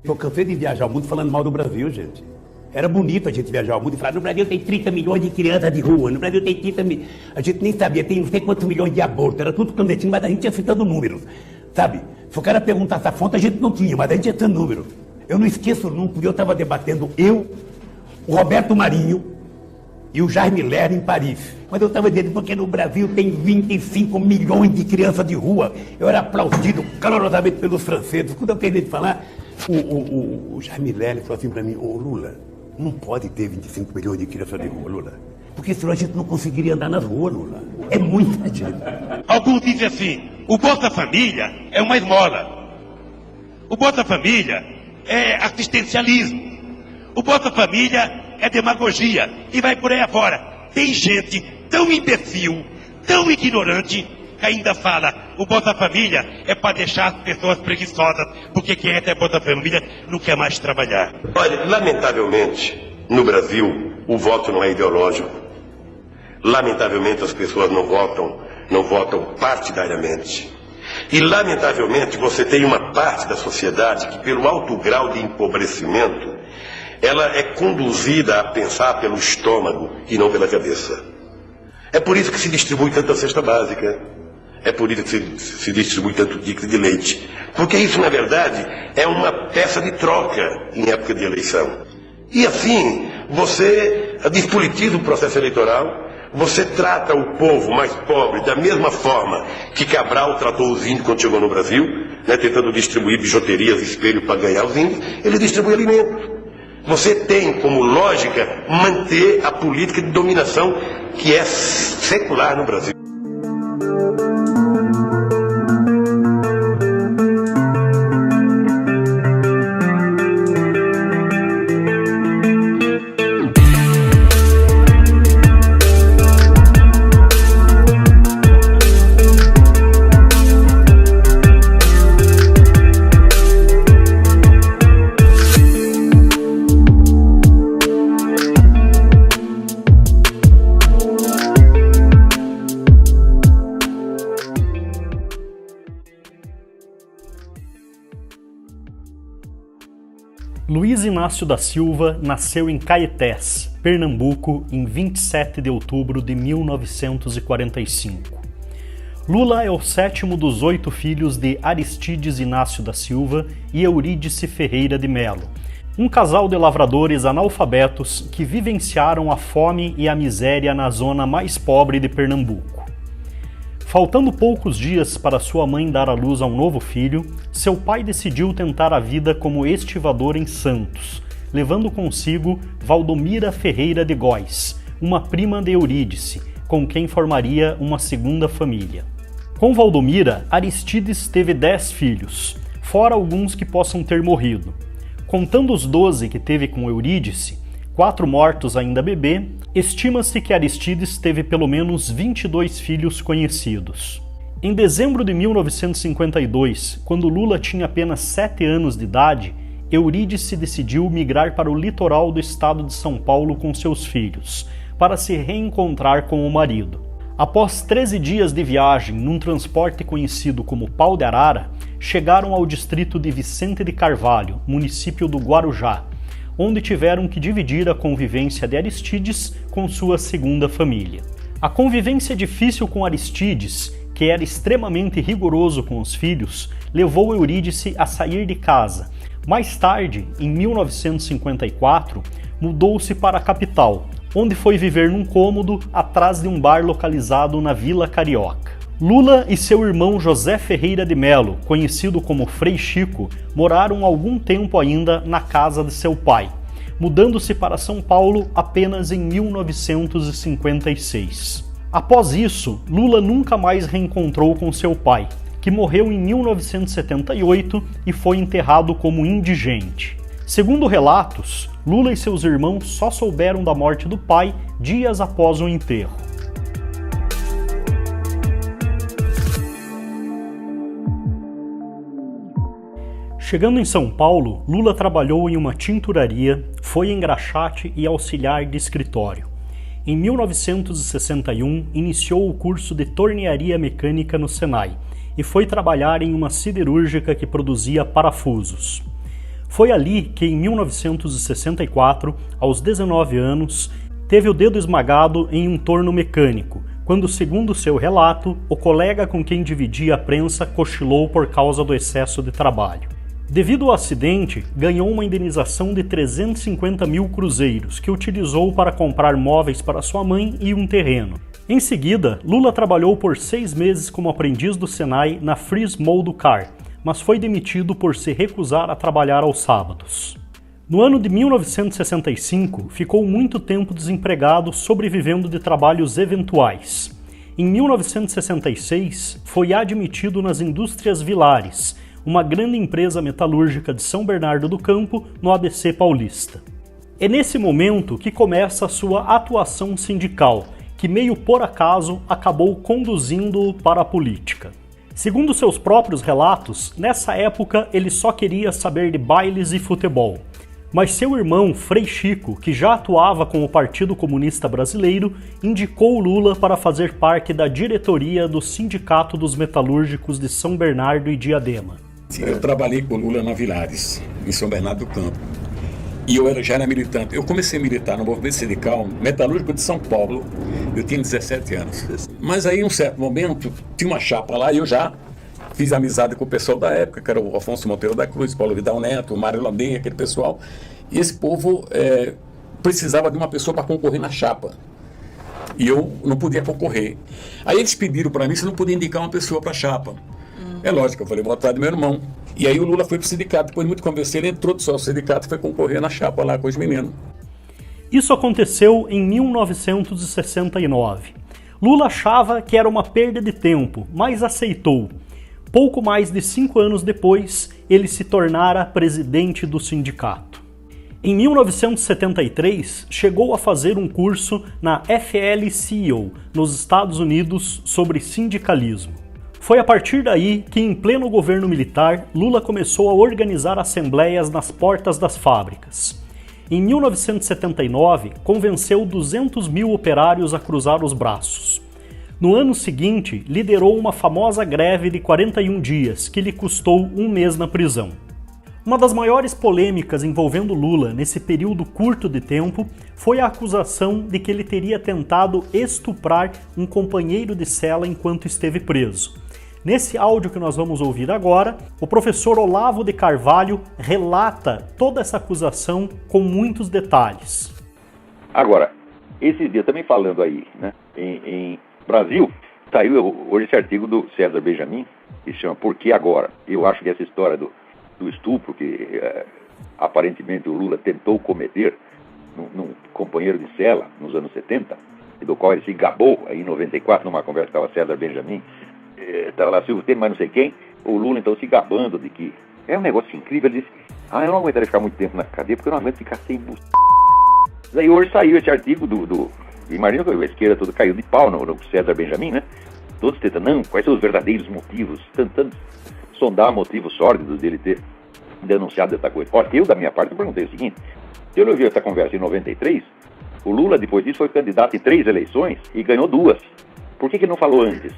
Eu cansei de viajar o mundo falando mal do Brasil, gente. Era bonito a gente viajar ao mundo e falar, no Brasil tem 30 milhões de crianças de rua, no Brasil tem 30 milhões... A gente nem sabia, tem não sei quantos milhões de abortos, era tudo clandestino, mas a gente ia citando números, sabe? Se o cara perguntasse a fonte, a gente não tinha, mas a gente ia citando números. Eu não esqueço nunca, eu estava debatendo, o Roberto Marinho e o Jaime Lerner em Paris. Mas eu estava dizendo, porque no Brasil tem 25 milhões de crianças de rua. Eu era aplaudido calorosamente pelos franceses. Quando eu terminei de falar, o Jaime Lerner falou assim para mim, ô Lula, não pode ter 25 milhões de crianças de rua, Lula. Porque senão a gente não conseguiria andar nas ruas, Lula. É muita gente. Alguns dizem assim, o Bolsa Família é uma esmola. O Bolsa Família é assistencialismo. O Bolsa Família é demagogia. E vai por aí afora. Tem gente tão imbecil, tão ignorante, que ainda fala, o Bolsa Família é para deixar as pessoas preguiçosas, porque quem é até Bolsa Família não quer mais trabalhar. Olha, lamentavelmente, no Brasil, o voto não é ideológico. Lamentavelmente, as pessoas não votam partidariamente. E, lamentavelmente, você tem uma parte da sociedade que, pelo alto grau de empobrecimento, ela é conduzida a pensar pelo estômago e não pela cabeça. É por isso que se distribui tanta cesta básica. É por isso que se distribui tanto ticket de leite. Porque isso, na verdade, é uma peça de troca em época de eleição. E assim, você despolitiza o processo eleitoral, você trata o povo mais pobre da mesma forma que Cabral tratou os índios quando chegou no Brasil, né, tentando distribuir bijuterias, espelho para ganhar os índios, ele distribui alimentos. Você tem como lógica manter a política de dominação que é secular no Brasil. Luiz Inácio da Silva nasceu em Caetés, Pernambuco, em 27 de outubro de 1945. Lula é o sétimo dos 8 filhos de Aristides Inácio da Silva e Eurídice Ferreira de Melo, um casal de lavradores analfabetos que vivenciaram a fome e a miséria na zona mais pobre de Pernambuco. Faltando poucos dias para sua mãe dar à luz a um novo filho, seu pai decidiu tentar a vida como estivador em Santos, levando consigo Valdomira Ferreira de Góes, uma prima de Eurídice, com quem formaria uma segunda família. Com Valdomira, Aristides teve 10 filhos, fora alguns que possam ter morrido. Contando os 12 que teve com Eurídice, 4 mortos ainda bebê, estima-se que Aristides teve pelo menos 22 filhos conhecidos. Em dezembro de 1952, quando Lula tinha apenas 7 anos de idade, Eurídice decidiu migrar para o litoral do estado de São Paulo com seus filhos, para se reencontrar com o marido. Após 13 dias de viagem num transporte conhecido como Pau de Arara, chegaram ao distrito de Vicente de Carvalho, município do Guarujá, onde tiveram que dividir a convivência de Aristides com sua segunda família. A convivência difícil com Aristides, que era extremamente rigoroso com os filhos, levou Eurídice a sair de casa. Mais tarde, em 1954, mudou-se para a capital, onde foi viver num cômodo atrás de um bar localizado na Vila Carioca. Lula e seu irmão José Ferreira de Melo, conhecido como Frei Chico, moraram algum tempo ainda na casa de seu pai, mudando-se para São Paulo apenas em 1956. Após isso, Lula nunca mais reencontrou com seu pai, que morreu em 1978 e foi enterrado como indigente. Segundo relatos, Lula e seus irmãos só souberam da morte do pai dias após o enterro. Chegando em São Paulo, Lula trabalhou em uma tinturaria, foi engraxate e auxiliar de escritório. Em 1961, iniciou o curso de tornearia mecânica no Senai e foi trabalhar em uma siderúrgica que produzia parafusos. Foi ali que, em 1964, aos 19 anos, teve o dedo esmagado em um torno mecânico, quando, segundo seu relato, o colega com quem dividia a prensa cochilou por causa do excesso de trabalho. Devido ao acidente, ganhou uma indenização de 350 mil cruzeiros, que utilizou para comprar móveis para sua mãe e um terreno. Em seguida, Lula trabalhou por 6 meses como aprendiz do Senai na Fries Moldcar, mas foi demitido por se recusar a trabalhar aos sábados. No ano de 1965, ficou muito tempo desempregado, sobrevivendo de trabalhos eventuais. Em 1966, foi admitido nas Indústrias Vilares, uma grande empresa metalúrgica de São Bernardo do Campo, no ABC paulista. É nesse momento que começa a sua atuação sindical, que meio por acaso acabou conduzindo-o para a política. Segundo seus próprios relatos, nessa época ele só queria saber de bailes e futebol. Mas seu irmão, Frei Chico, que já atuava com o Partido Comunista Brasileiro, indicou Lula para fazer parte da diretoria do Sindicato dos Metalúrgicos de São Bernardo e Diadema. Eu trabalhei com Lula na Vilares, em São Bernardo do Campo. E eu já era militante. Eu comecei a militar no movimento sindical metalúrgico de São Paulo. Eu tinha 17 anos. Mas aí, em um certo momento, tinha uma chapa lá e eu já fiz amizade com o pessoal da época, que era o Afonso Monteiro da Cruz, Paulo Vidal Neto, o Mário Landim, aquele pessoal. E esse povo precisava de uma pessoa para concorrer na chapa. E eu não podia concorrer. Aí eles pediram para mim se eu não podia indicar uma pessoa para a chapa. É lógico, eu falei, vou atrás do meu irmão. E aí o Lula foi pro sindicato, depois de muito conversar, ele entrou do seu sindicato e foi concorrer na chapa lá com os meninos. Isso aconteceu em 1969. Lula achava que era uma perda de tempo, mas aceitou. Pouco mais de 5 anos depois, ele se tornara presidente do sindicato. Em 1973, chegou a fazer um curso na FL-CIO, nos Estados Unidos, sobre sindicalismo. Foi a partir daí que, em pleno governo militar, Lula começou a organizar assembleias nas portas das fábricas. Em 1979, convenceu 200 mil operários a cruzar os braços. No ano seguinte, liderou uma famosa greve de 41 dias, que lhe custou 1 mês na prisão. Uma das maiores polêmicas envolvendo Lula nesse período curto de tempo foi a acusação de que ele teria tentado estuprar um companheiro de cela enquanto esteve preso. Nesse áudio que nós vamos ouvir agora, o professor Olavo de Carvalho relata toda essa acusação com muitos detalhes. Agora, esse dia também falando aí, né, em Brasil, saiu hoje esse artigo do César Benjamin, que se chama Por que Agora? Eu acho que essa história do estupro que aparentemente o Lula tentou cometer num companheiro de cela nos anos 70, e do qual ele se gabou aí em 94, numa conversa que estava César Benjamin, estava lá Silvio Temer, mas não sei quem, o Lula então se gabando de que é um negócio incrível. Ele disse, eu não aguentaria ficar muito tempo na cadeia porque eu não aguento ficar sem buceta. Daí hoje saiu esse artigo imagina que a esquerda toda caiu de pau no César Benjamin, né? Todos tentando, quais são os verdadeiros motivos, tentando sondar motivos sórdidos dele ter denunciado essa coisa. Olha, eu da minha parte eu perguntei o seguinte, se eu não vi essa conversa em 93, o Lula depois disso foi candidato em 3 eleições e ganhou 2. Por que não falou antes?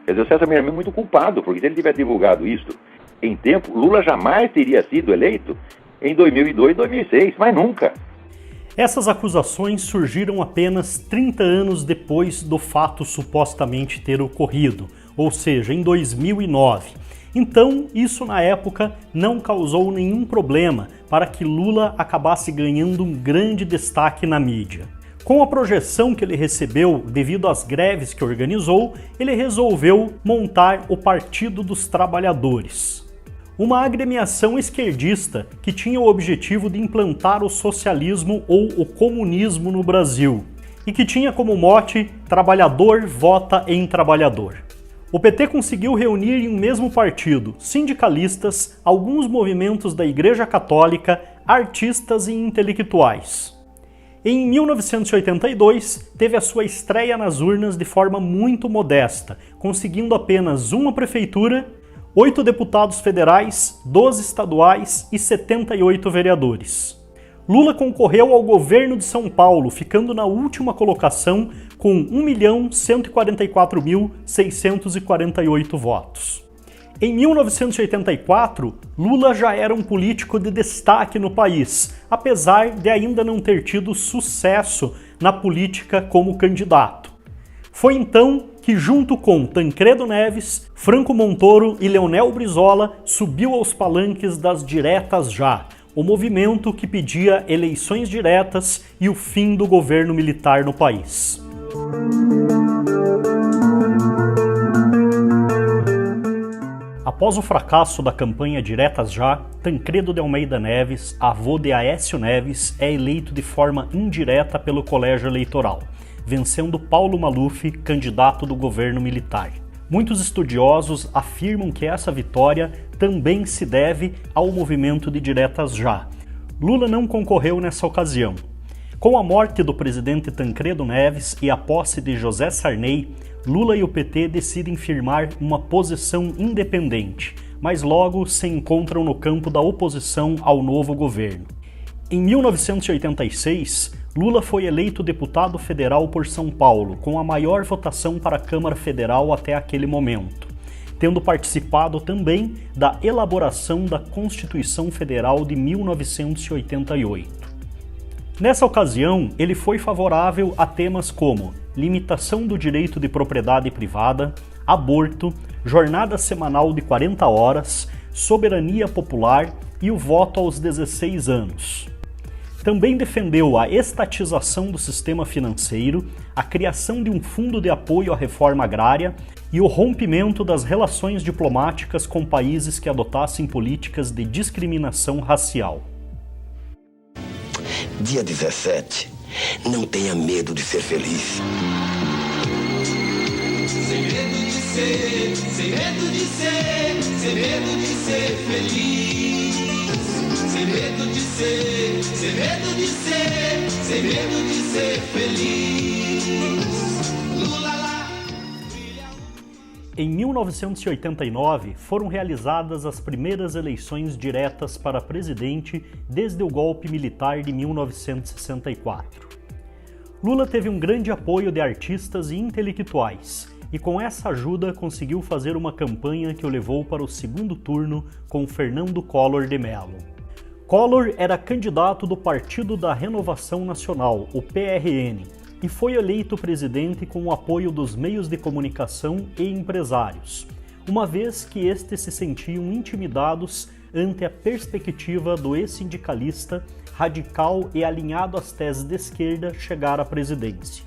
Quer dizer, o César Benjamin é muito culpado, porque se ele tivesse divulgado isto em tempo, Lula jamais teria sido eleito em 2002 e 2006, mas nunca. Essas acusações surgiram apenas 30 anos depois do fato supostamente ter ocorrido, ou seja, em 2009. Então, isso na época não causou nenhum problema para que Lula acabasse ganhando um grande destaque na mídia. Com a projeção que ele recebeu devido às greves que organizou, ele resolveu montar o Partido dos Trabalhadores, uma agremiação esquerdista que tinha o objetivo de implantar o socialismo ou o comunismo no Brasil e que tinha como mote "Trabalhador vota em trabalhador". O PT conseguiu reunir em um mesmo partido sindicalistas, alguns movimentos da Igreja Católica, artistas e intelectuais. Em 1982, teve a sua estreia nas urnas de forma muito modesta, conseguindo apenas uma prefeitura, 8 deputados federais, 12 estaduais e 78 vereadores. Lula concorreu ao governo de São Paulo, ficando na última colocação com 1.144.648 votos. Em 1984, Lula já era um político de destaque no país, apesar de ainda não ter tido sucesso na política como candidato. Foi então que, junto com Tancredo Neves, Franco Montoro e Leonel Brizola, subiu aos palanques das Diretas Já, o movimento que pedia eleições diretas e o fim do governo militar no país. Após o fracasso da campanha Diretas Já, Tancredo de Almeida Neves, avô de Aécio Neves, é eleito de forma indireta pelo colégio eleitoral, vencendo Paulo Maluf, candidato do governo militar. Muitos estudiosos afirmam que essa vitória também se deve ao movimento de Diretas Já. Lula não concorreu nessa ocasião. Com a morte do presidente Tancredo Neves e a posse de José Sarney, Lula e o PT decidem firmar uma posição independente, mas logo se encontram no campo da oposição ao novo governo. Em 1986, Lula foi eleito deputado federal por São Paulo, com a maior votação para a Câmara Federal até aquele momento, tendo participado também da elaboração da Constituição Federal de 1988. Nessa ocasião, ele foi favorável a temas como limitação do direito de propriedade privada, aborto, jornada semanal de 40 horas, soberania popular e o voto aos 16 anos. Também defendeu a estatização do sistema financeiro, a criação de um fundo de apoio à reforma agrária e o rompimento das relações diplomáticas com países que adotassem políticas de discriminação racial. Dia 17, não tenha medo de ser feliz. Sem medo de ser, sem medo de ser, sem medo de ser feliz. Sem medo de ser, sem medo de ser, sem medo de ser feliz. Lula lá. Em 1989, foram realizadas as primeiras eleições diretas para presidente desde o golpe militar de 1964. Lula teve um grande apoio de artistas e intelectuais, e com essa ajuda conseguiu fazer uma campanha que o levou para o segundo turno com Fernando Collor de Mello. Collor era candidato do Partido da Renovação Nacional, o PRN, e foi eleito presidente com o apoio dos meios de comunicação e empresários, uma vez que estes se sentiam intimidados ante a perspectiva do ex-sindicalista, radical e alinhado às teses de esquerda chegar à presidência.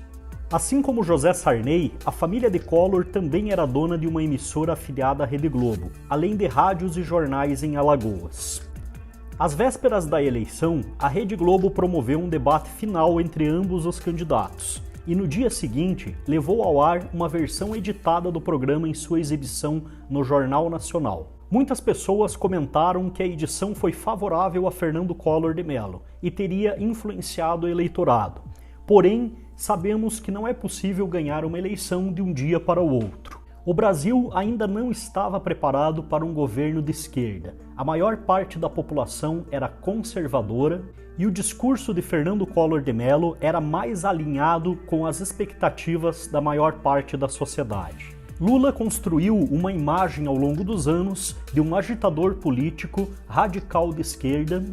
Assim como José Sarney, a família de Collor também era dona de uma emissora afiliada à Rede Globo, além de rádios e jornais em Alagoas. Às vésperas da eleição, a Rede Globo promoveu um debate final entre ambos os candidatos, e no dia seguinte levou ao ar uma versão editada do programa em sua exibição no Jornal Nacional. Muitas pessoas comentaram que a edição foi favorável a Fernando Collor de Mello e teria influenciado o eleitorado. Porém, sabemos que não é possível ganhar uma eleição de um dia para o outro. O Brasil ainda não estava preparado para um governo de esquerda. A maior parte da população era conservadora e o discurso de Fernando Collor de Mello era mais alinhado com as expectativas da maior parte da sociedade. Lula construiu uma imagem ao longo dos anos de um agitador político radical de esquerda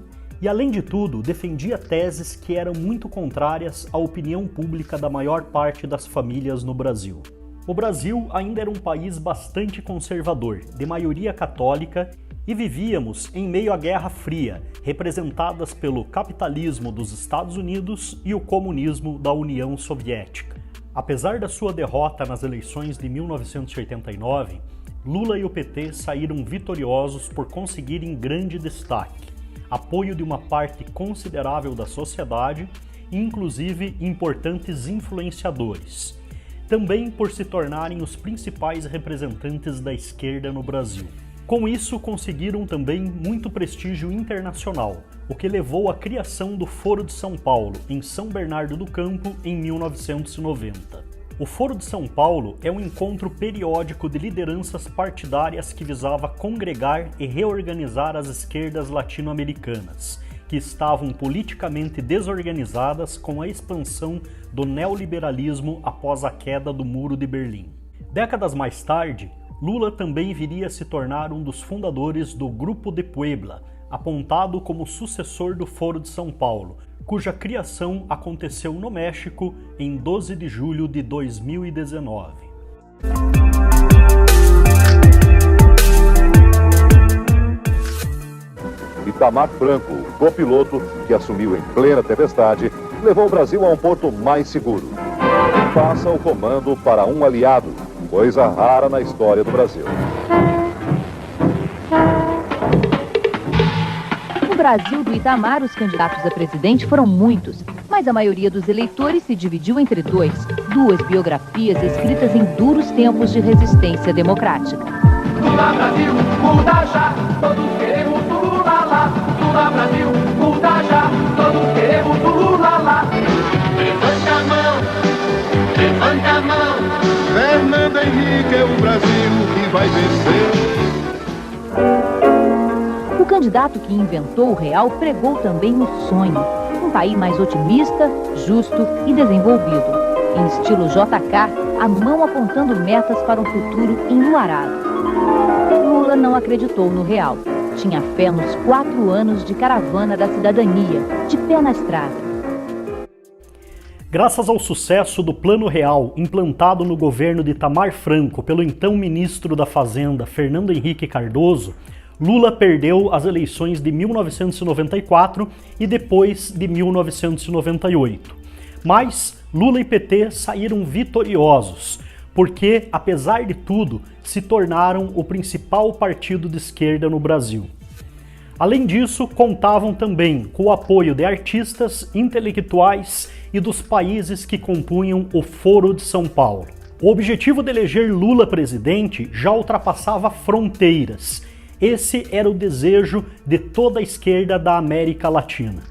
e, além de tudo, defendia teses que eram muito contrárias à opinião pública da maior parte das famílias no Brasil. O Brasil ainda era um país bastante conservador, de maioria católica, e vivíamos em meio à Guerra Fria, representadas pelo capitalismo dos Estados Unidos e o comunismo da União Soviética. Apesar da sua derrota nas eleições de 1989, Lula e o PT saíram vitoriosos por conseguirem grande destaque, apoio de uma parte considerável da sociedade e inclusive importantes influenciadores, também por se tornarem os principais representantes da esquerda no Brasil. Com isso, conseguiram também muito prestígio internacional, o que levou à criação do Foro de São Paulo, em São Bernardo do Campo, em 1990. O Foro de São Paulo é um encontro periódico de lideranças partidárias que visava congregar e reorganizar as esquerdas latino-americanas, que estavam politicamente desorganizadas com a expansão do neoliberalismo após a queda do Muro de Berlim. Décadas mais tarde, Lula também viria a se tornar um dos fundadores do Grupo de Puebla, apontado como sucessor do Foro de São Paulo, cuja criação aconteceu no México em 12 de julho de 2019. Itamar Franco, o copiloto que assumiu em plena tempestade, levou o Brasil a um porto mais seguro. Passa o comando para um aliado, coisa rara na história do Brasil. No Brasil do Itamar, os candidatos a presidente foram muitos, mas a maioria dos eleitores se dividiu entre duas biografias escritas em duros tempos de resistência democrática. Lula Brasil, muda já, todos queremos o Lula lá. Lula Brasil, muda já, todos queremos o Lula lá. Levanta a mão, levanta a mão. Fernando Henrique é o Brasil que vai vencer. O candidato que inventou o real pregou também o sonho. Um país mais otimista, justo e desenvolvido. Em estilo JK, a mão apontando metas para um futuro enluarado. Lula não acreditou no real. Tinha fé nos 4 anos de caravana da cidadania, de pé na estrada. Graças ao sucesso do Plano Real implantado no governo de Itamar Franco pelo então ministro da Fazenda, Fernando Henrique Cardoso, Lula perdeu as eleições de 1994 e depois de 1998. Mas Lula e PT saíram vitoriosos, porque, apesar de tudo, se tornaram o principal partido de esquerda no Brasil. Além disso, contavam também com o apoio de artistas, intelectuais e dos países que compunham o Foro de São Paulo. O objetivo de eleger Lula presidente já ultrapassava fronteiras. Esse era o desejo de toda a esquerda da América Latina.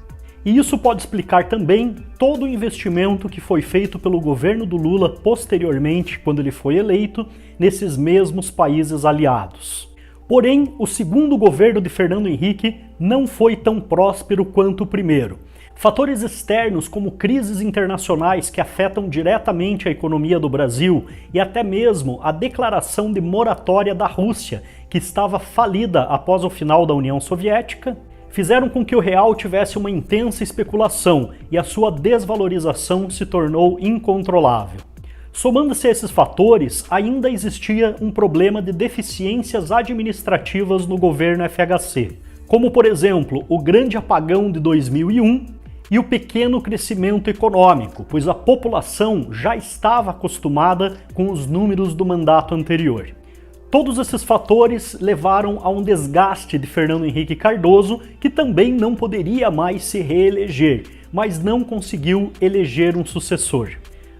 E isso pode explicar também todo o investimento que foi feito pelo governo do Lula posteriormente, quando ele foi eleito, nesses mesmos países aliados. Porém, o segundo governo de Fernando Henrique não foi tão próspero quanto o primeiro. Fatores externos como crises internacionais que afetam diretamente a economia do Brasil e até mesmo a declaração de moratória da Rússia, que estava falida após o final da União Soviética, fizeram com que o real tivesse uma intensa especulação e a sua desvalorização se tornou incontrolável. Somando-se a esses fatores, ainda existia um problema de deficiências administrativas no governo FHC, como por exemplo o grande apagão de 2001 e o pequeno crescimento econômico, pois a população já estava acostumada com os números do mandato anterior. Todos esses fatores levaram a um desgaste de Fernando Henrique Cardoso, que também não poderia mais se reeleger, mas não conseguiu eleger um sucessor.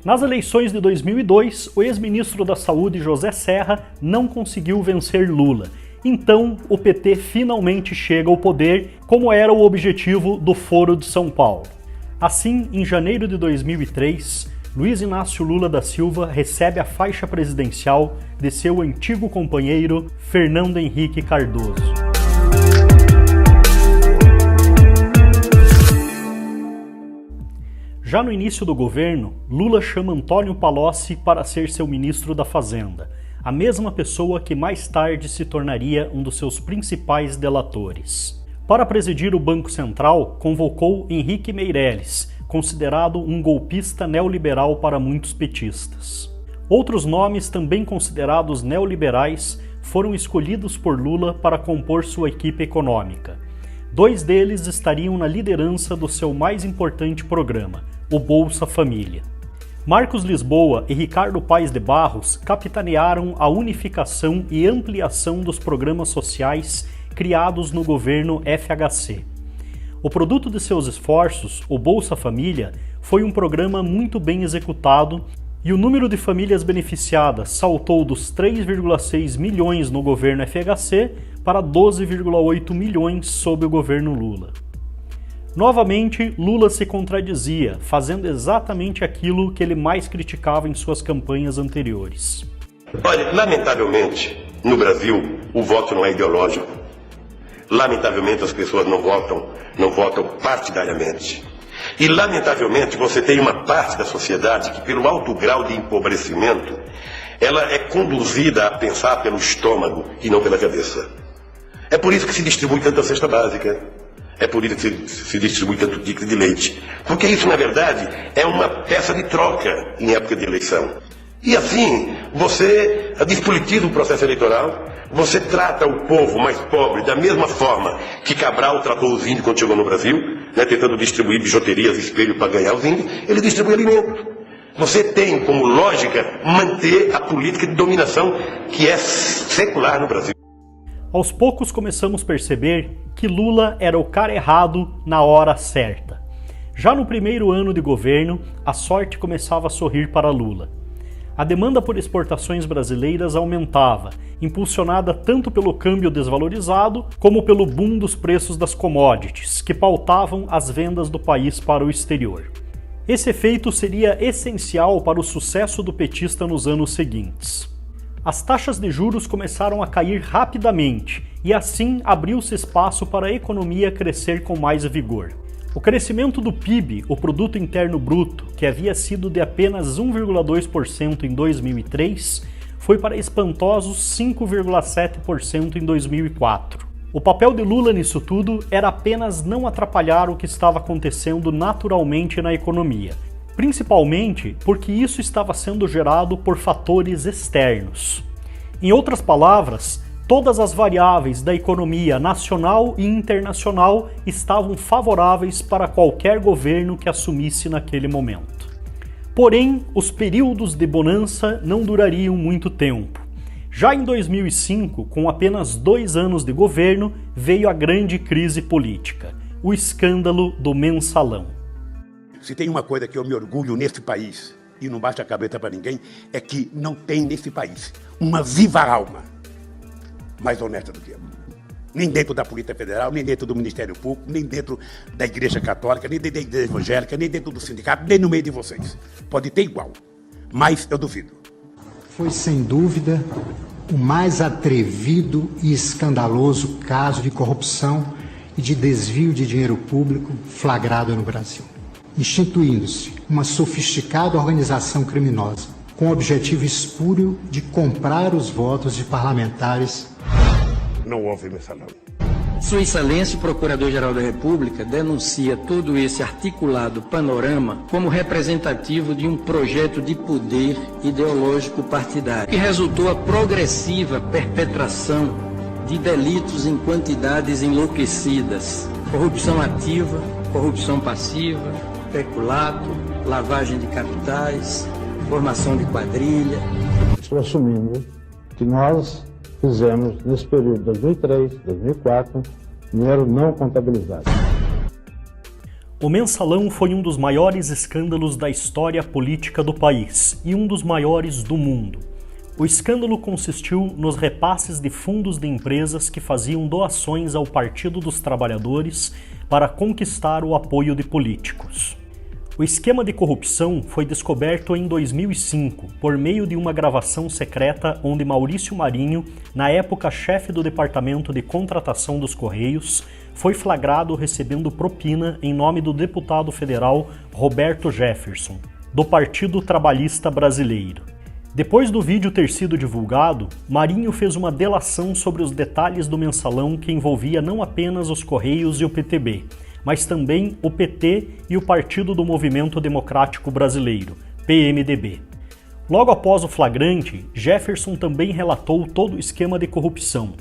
Nas eleições de 2002, o ex-ministro da Saúde José Serra não conseguiu vencer Lula. Então, o PT finalmente chega ao poder, como era o objetivo do Foro de São Paulo. Assim, em janeiro de 2003, Luiz Inácio Lula da Silva recebe a faixa presidencial de seu antigo companheiro Fernando Henrique Cardoso. Já no início do governo, Lula chama Antônio Palocci para ser seu ministro da Fazenda, a mesma pessoa que mais tarde se tornaria um dos seus principais delatores. Para presidir o Banco Central, convocou Henrique Meirelles, considerado um golpista neoliberal para muitos petistas. Outros nomes também considerados neoliberais foram escolhidos por Lula para compor sua equipe econômica. 2 deles estariam na liderança do seu mais importante programa, o Bolsa Família. Marcos Lisboa e Ricardo Paes de Barros capitanearam a unificação e ampliação dos programas sociais criados no governo FHC. O produto de seus esforços, o Bolsa Família, foi um programa muito bem executado e o número de famílias beneficiadas saltou dos 3,6 milhões no governo FHC para 12,8 milhões sob o governo Lula. Novamente, Lula se contradizia, fazendo exatamente aquilo que ele mais criticava em suas campanhas anteriores. Olha, lamentavelmente, no Brasil, o voto não é ideológico. Lamentavelmente, as pessoas não votam partidariamente. E, lamentavelmente, você tem uma parte da sociedade que, pelo alto grau de empobrecimento, ela é conduzida a pensar pelo estômago e não pela cabeça. É por isso que se distribui tanta cesta básica. É por isso que se distribui tanto ticket de leite. Porque isso, na verdade, é uma peça de troca em época de eleição. E assim, você despolitiza o processo eleitoral, você trata o povo mais pobre da mesma forma que Cabral tratou os índios quando chegou no Brasil, né, tentando distribuir bijuterias, espelho para ganhar os índios, ele distribui alimento. Você tem como lógica manter a política de dominação que é secular no Brasil. Aos poucos começamos a perceber que Lula era o cara errado na hora certa. Já no primeiro ano de governo, a sorte começava a sorrir para Lula. A demanda por exportações brasileiras aumentava, impulsionada tanto pelo câmbio desvalorizado como pelo boom dos preços das commodities, que pautavam as vendas do país para o exterior. Esse efeito seria essencial para o sucesso do petista nos anos seguintes. As taxas de juros começaram a cair rapidamente e assim abriu-se espaço para a economia crescer com mais vigor. O crescimento do PIB, o Produto Interno Bruto, que havia sido de apenas 1,2% em 2003, foi para espantosos 5,7% em 2004. O papel de Lula nisso tudo era apenas não atrapalhar o que estava acontecendo naturalmente na economia, principalmente porque isso estava sendo gerado por fatores externos. Em outras palavras, todas as variáveis da economia nacional e internacional estavam favoráveis para qualquer governo que assumisse naquele momento. Porém, os períodos de bonança não durariam muito tempo. Já em 2005, com apenas 2 anos de governo, veio a grande crise política, o escândalo do Mensalão. Se tem uma coisa que eu me orgulho nesse país, e não baixa a cabeça para ninguém, é que não tem nesse país uma viva alma mais honesta do que eu. Nem dentro da Polícia Federal, nem dentro do Ministério Público, nem dentro da Igreja Católica, nem dentro da Igreja Evangélica, nem dentro do sindicato, nem no meio de vocês. Pode ter igual, mas eu duvido. Foi, sem dúvida, o mais atrevido e escandaloso caso de corrupção e de desvio de dinheiro público flagrado no Brasil, instituindo-se uma sofisticada organização criminosa com o objetivo espúrio de comprar os votos de parlamentares. Não houve mensalão. Sua Excelência, o Procurador-Geral da República, denuncia todo esse articulado panorama como representativo de um projeto de poder ideológico partidário, que resultou a progressiva perpetração de delitos em quantidades enlouquecidas: corrupção ativa, corrupção passiva, peculato, lavagem de capitais, formação de quadrilha. Estou assumindo que nós fizemos, nesse período de 2003, 2004, dinheiro não contabilizado. O Mensalão foi um dos maiores escândalos da história política do país e um dos maiores do mundo. O escândalo consistiu nos repasses de fundos de empresas que faziam doações ao Partido dos Trabalhadores para conquistar o apoio de políticos. O esquema de corrupção foi descoberto em 2005 por meio de uma gravação secreta onde Maurício Marinho, na época chefe do Departamento de Contratação dos Correios, foi flagrado recebendo propina em nome do deputado federal Roberto Jefferson, do Partido Trabalhista Brasileiro. Depois do vídeo ter sido divulgado, Marinho fez uma delação sobre os detalhes do mensalão que envolvia não apenas os Correios e o PTB, mas também o PT e o Partido do Movimento Democrático Brasileiro, PMDB. Logo após o flagrante, Jefferson também relatou todo o esquema de corrupção.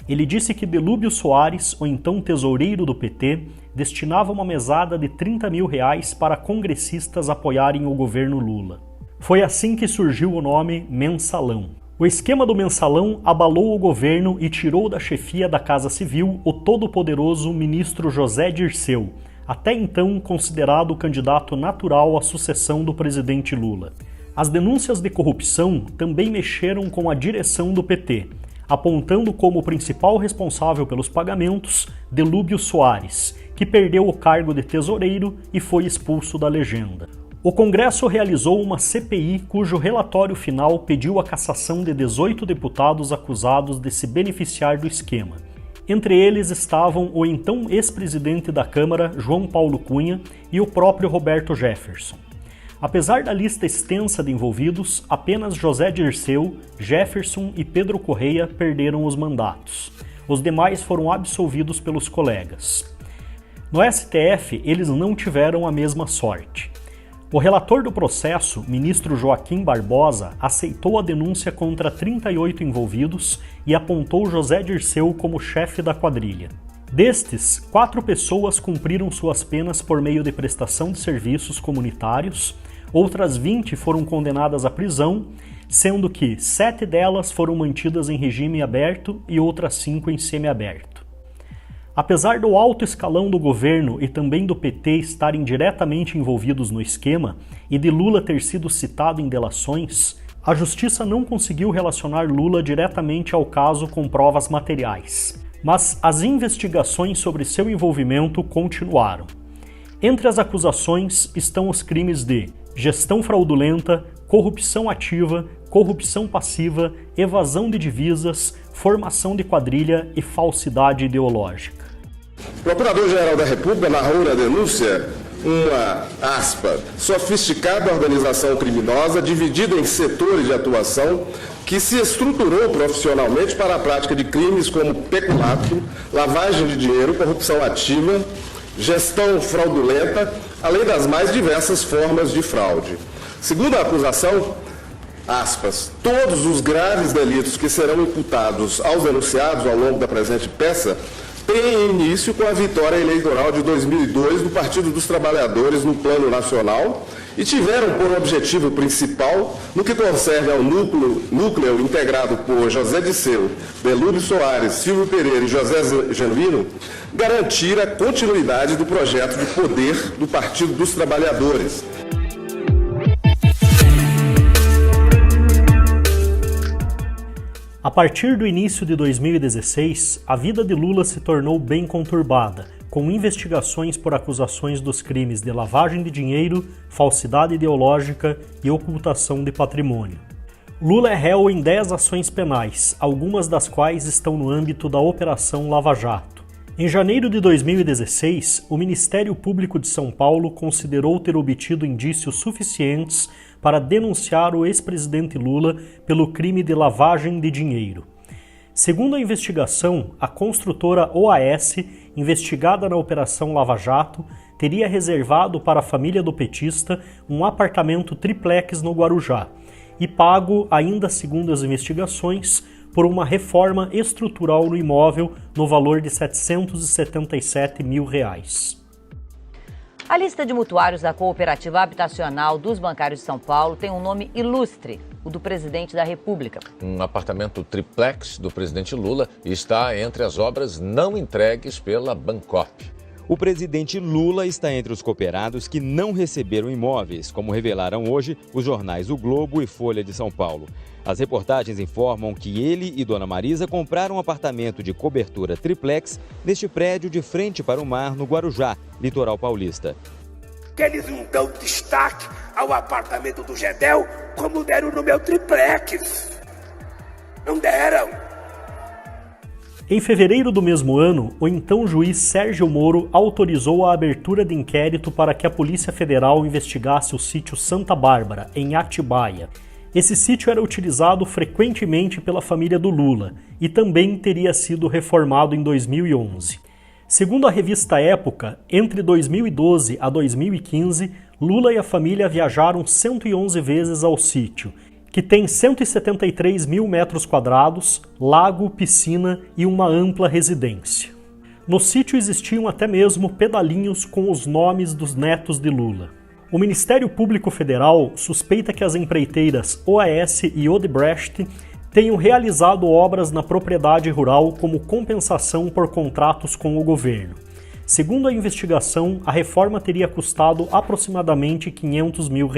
Ele disse que Delúbio Soares, o então tesoureiro do PT, destinava uma mesada de R$30 mil para congressistas apoiarem o governo Lula. Foi assim que surgiu o nome Mensalão. O esquema do Mensalão abalou o governo e tirou da chefia da Casa Civil o todo-poderoso ministro José Dirceu, até então considerado o candidato natural à sucessão do presidente Lula. As denúncias de corrupção também mexeram com a direção do PT, apontando como principal responsável pelos pagamentos Delúbio Soares, que perdeu o cargo de tesoureiro e foi expulso da legenda. O Congresso realizou uma CPI cujo relatório final pediu a cassação de 18 deputados acusados de se beneficiar do esquema. Entre eles estavam o então ex-presidente da Câmara, João Paulo Cunha, e o próprio Roberto Jefferson. Apesar da lista extensa de envolvidos, apenas José Dirceu, Jefferson e Pedro Correia perderam os mandatos. Os demais foram absolvidos pelos colegas. No STF, eles não tiveram a mesma sorte. O relator do processo, ministro Joaquim Barbosa, aceitou a denúncia contra 38 envolvidos e apontou José Dirceu como chefe da quadrilha. Destes, 4 pessoas cumpriram suas penas por meio de prestação de serviços comunitários, outras 20 foram condenadas à prisão, sendo que 7 delas foram mantidas em regime aberto e outras 5 em semiaberto. Apesar do alto escalão do governo e também do PT estarem diretamente envolvidos no esquema e de Lula ter sido citado em delações, a justiça não conseguiu relacionar Lula diretamente ao caso com provas materiais. Mas as investigações sobre seu envolvimento continuaram. Entre as acusações estão os crimes de gestão fraudulenta, corrupção ativa, corrupção passiva, evasão de divisas, formação de quadrilha e falsidade ideológica. O Procurador-Geral da República narrou na denúncia uma, aspa, sofisticada organização criminosa dividida em setores de atuação que se estruturou profissionalmente para a prática de crimes como peculato, lavagem de dinheiro, corrupção ativa, gestão fraudulenta, além das mais diversas formas de fraude. Segundo a acusação, aspas, todos os graves delitos que serão imputados aos denunciados ao longo da presente peça têm início com a vitória eleitoral de 2002 do Partido dos Trabalhadores no plano nacional e tiveram por objetivo principal, no que concerne ao núcleo integrado por José Dirceu, Delúbio Soares, Silvio Pereira e José Genuíno, garantir a continuidade do projeto de poder do Partido dos Trabalhadores. A partir do início de 2016, a vida de Lula se tornou bem conturbada, com investigações por acusações dos crimes de lavagem de dinheiro, falsidade ideológica e ocultação de patrimônio. Lula é réu em 10 ações penais, algumas das quais estão no âmbito da Operação Lava Jato. Em janeiro de 2016, o Ministério Público de São Paulo considerou ter obtido indícios suficientes para denunciar o ex-presidente Lula pelo crime de lavagem de dinheiro. Segundo a investigação, a construtora OAS, investigada na Operação Lava Jato, teria reservado para a família do petista um apartamento triplex no Guarujá e pago, ainda segundo as investigações, por uma reforma estrutural no imóvel no valor de R$ 777 mil. A lista de mutuários da Cooperativa Habitacional dos Bancários de São Paulo tem um nome ilustre, o do presidente da República. Um apartamento triplex do presidente Lula está entre as obras não entregues pela Bancorp. O presidente Lula está entre os cooperados que não receberam imóveis, como revelaram hoje os jornais O Globo e Folha de São Paulo. As reportagens informam que ele e Dona Marisa compraram um apartamento de cobertura triplex neste prédio de frente para o mar no Guarujá, litoral paulista. Que eles não dão destaque ao apartamento do Gedel como deram no meu triplex. Não deram. Em fevereiro do mesmo ano, o então juiz Sérgio Moro autorizou a abertura de inquérito para que a Polícia Federal investigasse o sítio Santa Bárbara, em Atibaia. Esse sítio era utilizado frequentemente pela família do Lula e também teria sido reformado em 2011. Segundo a revista Época, entre 2012 a 2015, Lula e a família viajaram 111 vezes ao sítio, que tem 173 mil metros quadrados, lago, piscina e uma ampla residência. No sítio existiam até mesmo pedalinhos com os nomes dos netos de Lula. O Ministério Público Federal suspeita que as empreiteiras OAS e Odebrecht tenham realizado obras na propriedade rural como compensação por contratos com o governo. Segundo a investigação, a reforma teria custado aproximadamente R$ 500 mil.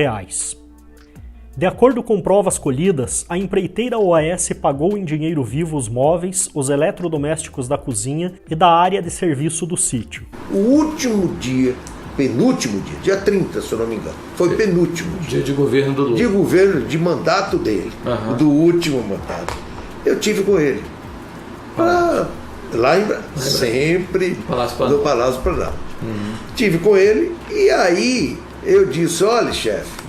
De acordo com provas colhidas, a empreiteira OAS pagou em dinheiro vivo os móveis, os eletrodomésticos da cozinha e da área de serviço do sítio. O último dia, penúltimo dia, dia 30, se eu não me engano, foi penúltimo dia de governo do Lula. De governo, de mandato dele, do último mandato. Eu tive com ele. Lá em sempre no Palácio Planalto. Tive com ele e aí eu disse, olha, chefe,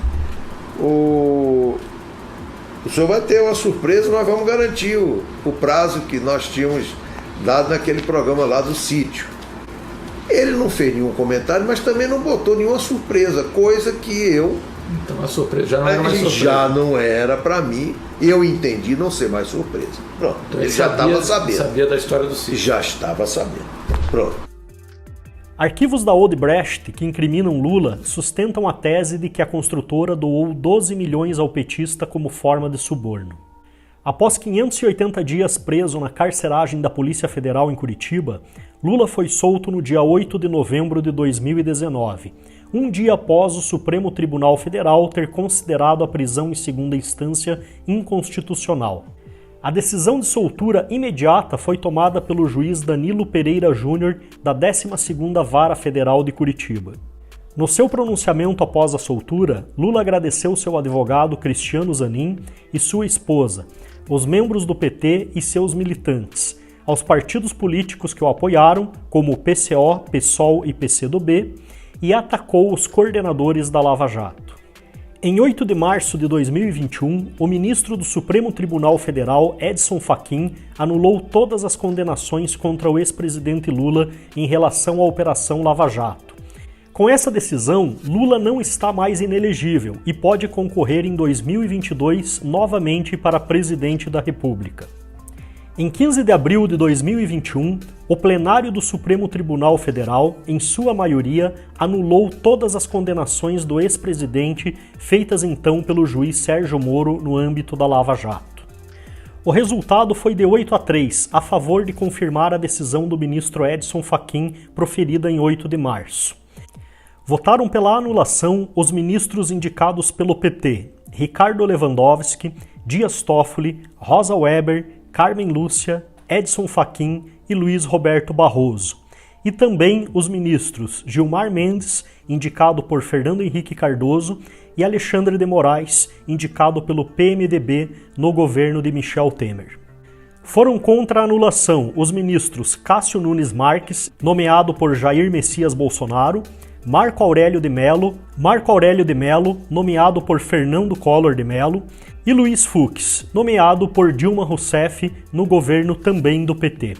o senhor vai ter uma surpresa, nós vamos garantir o prazo que nós tínhamos dado naquele programa lá do sítio. Ele não fez nenhum comentário, mas também não botou nenhuma surpresa, coisa que eu... Então a surpresa já não era mais surpresa. Já não era para mim, eu entendi não ser mais surpresa. Pronto, então ele já estava sabendo. Sabia da história do sítio. Já estava sabendo. Pronto. Arquivos da Odebrecht que incriminam Lula sustentam a tese de que a construtora doou 12 milhões ao petista como forma de suborno. Após 580 dias preso na carceragem da Polícia Federal em Curitiba, Lula foi solto no dia 8 de novembro de 2019, um dia após o Supremo Tribunal Federal ter considerado a prisão em segunda instância inconstitucional. A decisão de soltura imediata foi tomada pelo juiz Danilo Pereira Júnior, da 12ª Vara Federal de Curitiba. No seu pronunciamento após a soltura, Lula agradeceu seu advogado Cristiano Zanin e sua esposa, os membros do PT e seus militantes, aos partidos políticos que o apoiaram, como o PCO, PSOL e PCdoB, e atacou os coordenadores da Lava Jato. Em 8 de março de 2021, o ministro do Supremo Tribunal Federal, Edson Fachin, anulou todas as condenações contra o ex-presidente Lula em relação à Operação Lava Jato. Com essa decisão, Lula não está mais inelegível e pode concorrer em 2022 novamente para presidente da República. Em 15 de abril de 2021, o plenário do Supremo Tribunal Federal, em sua maioria, anulou todas as condenações do ex-presidente feitas então pelo juiz Sérgio Moro no âmbito da Lava Jato. O resultado foi de 8-3, a favor de confirmar a decisão do ministro Edson Fachin, proferida em 8 de março. Votaram pela anulação os ministros indicados pelo PT, Ricardo Lewandowski, Dias Toffoli, Rosa Weber, Carmen Lúcia, Edson Fachin e Luiz Roberto Barroso, e também os ministros Gilmar Mendes, indicado por Fernando Henrique Cardoso, e Alexandre de Moraes, indicado pelo PMDB no governo de Michel Temer. Foram contra a anulação os ministros Cássio Nunes Marques, nomeado por Jair Messias Bolsonaro, Marco Aurélio de Mello, nomeado por Fernando Collor de Mello, e Luiz Fux, nomeado por Dilma Rousseff no governo também do PT.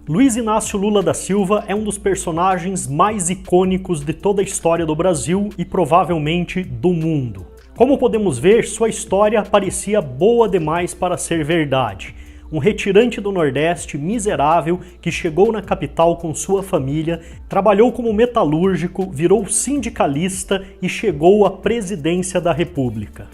Luiz Inácio Lula da Silva é um dos personagens mais icônicos de toda a história do Brasil e provavelmente do mundo. Como podemos ver, sua história parecia boa demais para ser verdade. Um retirante do Nordeste miserável que chegou na capital com sua família, trabalhou como metalúrgico, virou sindicalista e chegou à presidência da República.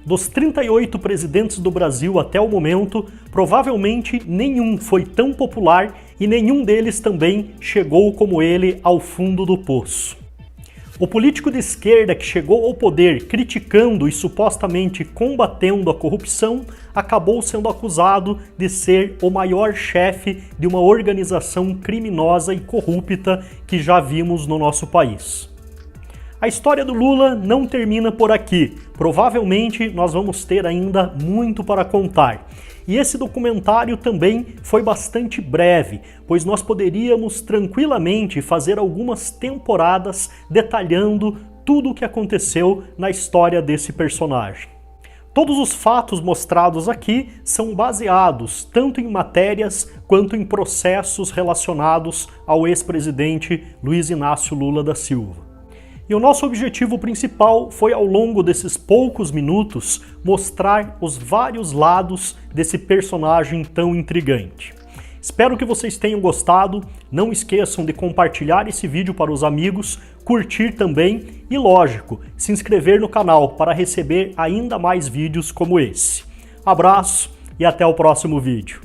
Dos 38 presidentes do Brasil até o momento, provavelmente nenhum foi tão popular e nenhum deles também chegou como ele ao fundo do poço. O político de esquerda que chegou ao poder criticando e supostamente combatendo a corrupção acabou sendo acusado de ser o maior chefe de uma organização criminosa e corrupta que já vimos no nosso país. A história do Lula não termina por aqui. Provavelmente nós vamos ter ainda muito para contar. E esse documentário também foi bastante breve, pois nós poderíamos tranquilamente fazer algumas temporadas detalhando tudo o que aconteceu na história desse personagem. Todos os fatos mostrados aqui são baseados tanto em matérias quanto em processos relacionados ao ex-presidente Luiz Inácio Lula da Silva. E o nosso objetivo principal foi, ao longo desses poucos minutos, mostrar os vários lados desse personagem tão intrigante. Espero que vocês tenham gostado, não esqueçam de compartilhar esse vídeo para os amigos, curtir também e, lógico, se inscrever no canal para receber ainda mais vídeos como esse. Abraço e até o próximo vídeo.